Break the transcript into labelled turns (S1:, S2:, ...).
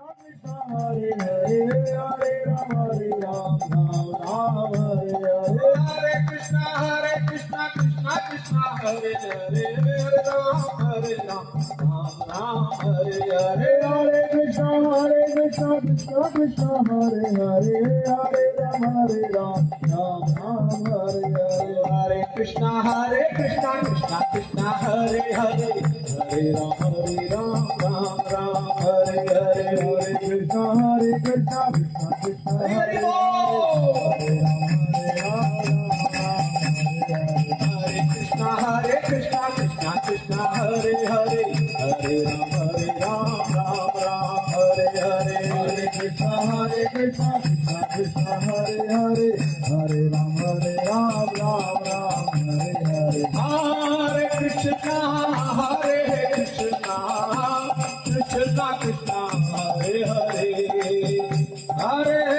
S1: Hare Hare, Hare Ram, Ram Ram, Hare Hare.
S2: Hare Krishna, Krishna Krishna, Hare Hare, Hare Ram, Ram Ram, Hare Hare.
S1: Hare Krishna, Krishna Krishna, Hare Hare, Hare Ram, Ram Ram, Hare Hare.
S2: Hare Krishna, Krishna Krishna, Hare Hare, Hare Ram, Ram Ram, Hare Hare.
S1: Hare Krishna, Krishna Krishna,
S2: Hare
S1: Hare
S2: Hare Krishna, Krishna Hare Hare, Hare Ram, Ram Hare Hare.
S1: Hare Krishna, Krishna Krishna, Hare Hare, Hare Ram, Ram Hare Hare.
S2: Hare Krishna, Krishna Krishna, Hare Hare, Hare